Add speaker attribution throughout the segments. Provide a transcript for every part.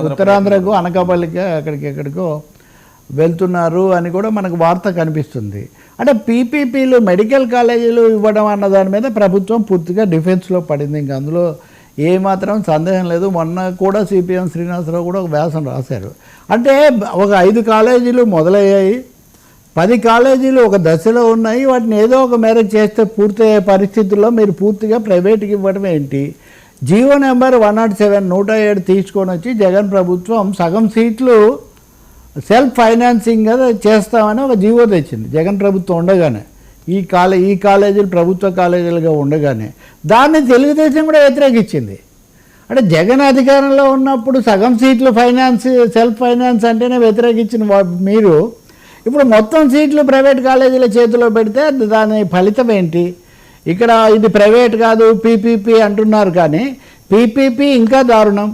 Speaker 1: ఉత్తరాంధ్రకు అనకాపల్లికి అక్కడికి ఎక్కడికో వెళ్తున్నారు అని కూడా మనకు వార్త కనిపిస్తుంది. అంటే పీపీపీలు మెడికల్ కాలేజీలు ఇవ్వడం అన్న దాని మీద ప్రభుత్వం పూర్తిగా డిఫెన్స్లో పడింది. ఇంక అందులో ఏమాత్రం సందేహం లేదు. మొన్న కూడా సిపిఎం శ్రీనివాసరావు కూడా ఒక వ్యాసం రాశారు. అంటే ఒక 5 కాలేజీలు మొదలయ్యాయి, 10 కాలేజీలు ఒక దశలో ఉన్నాయి. వాటిని ఏదో ఒక మేరకు చేస్తే పూర్తయ్యే పరిస్థితుల్లో మీరు పూర్తిగా ప్రైవేట్కి ఇవ్వడం ఏంటి? జీవో నెంబర్ 107 107 తీసుకొని వచ్చి జగన్ ప్రభుత్వం సగం సీట్లు సెల్ఫ్ ఫైనాన్సింగ్ చేస్తామని ఒక జీవో తెచ్చింది జగన్ ప్రభుత్వం ఉండగానే. ఈ కాలేజీలు ప్రభుత్వ కాలేజీలుగా ఉండగానే దాన్ని తెలుగుదేశం కూడా వ్యతిరేకించింది. అంటే జగన్ అధికారంలో ఉన్నప్పుడు సగం సీట్లు సెల్ఫ్ ఫైనాన్స్ అంటేనే వ్యతిరేకించిన మీరు ఇప్పుడు మొత్తం సీట్లు ప్రైవేట్ కాలేజీల చేతిలో పెడితే దాని ఫలితం ఏంటి? ఇక్కడ ఇది ప్రైవేట్ కాదు పీపీపీ అంటున్నారు, కానీ పీపీపీ ఇంకా దారుణం.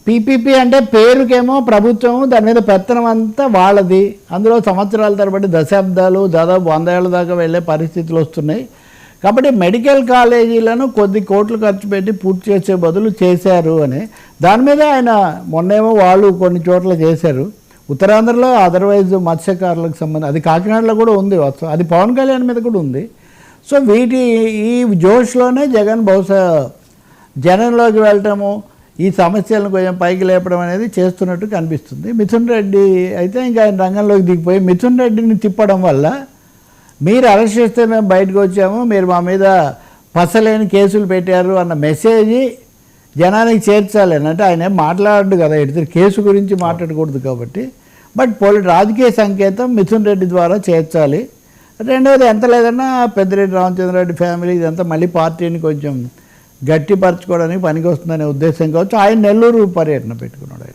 Speaker 1: పీపీపీ అంటే పేరుకేమో ప్రభుత్వం, దాని మీద పెత్తనం అంతా వాళ్ళది. అందులో సంవత్సరాల తరబడి దశాబ్దాలు దాదాపు 100 ఏళ్ళ దాకా వెళ్ళే పరిస్థితులు వస్తున్నాయి. కాబట్టి మెడికల్ కాలేజీలను కొద్ది కోట్లు ఖర్చు పెట్టి పూర్తి చేసే బదులు చేశారు అని దాని మీద ఆయన మొన్నేమో వాళ్ళు కొన్ని చోట్ల చేశారు. ఉత్తరాంధ్రలో అదర్వైజ్ మత్స్యకారులకు సంబంధించి అది కాకినాడలో కూడా ఉంది, అది పవన్ కళ్యాణ్ మీద కూడా ఉంది. సో ఈ జోష్లోనే జగన్ బహుశా జనంలోకి వెళ్ళటము, ఈ సమస్యలను కొంచెం పైకి లేపడం అనేది చేస్తున్నట్టు కనిపిస్తుంది. మిథున్ రెడ్డి అయితే ఇంకా ఆయన రంగంలోకి దిగిపోయి మిథున్ రెడ్డిని తిప్పడం వల్ల మీరు అరెస్ట్ చేస్తే మేము బయటకు వచ్చాము, మీరు మా మీద పసలేని కేసులు పెట్టారు అన్న మెసేజ్ జనానికి చేర్చాలి అని. అంటే ఆయన ఏం మాట్లాడు కదా, ఎడితే కేసు గురించి మాట్లాడకూడదు కాబట్టి. బట్ రాజకీయ సంకేతం మిథున్ రెడ్డి ద్వారా చేర్చాలి. రెండవది ఎంత లేదన్నా పెద్దిరెడ్డి రామచంద్రారెడ్డి ఫ్యామిలీ ఇదంతా మళ్ళీ పార్టీని కొంచెం గట్టిపరచుకోవడానికి పనికి వస్తుందనే ఉద్దేశం కావచ్చు. ఆయన నెల్లూరు పర్యటన పెట్టుకున్నాడు.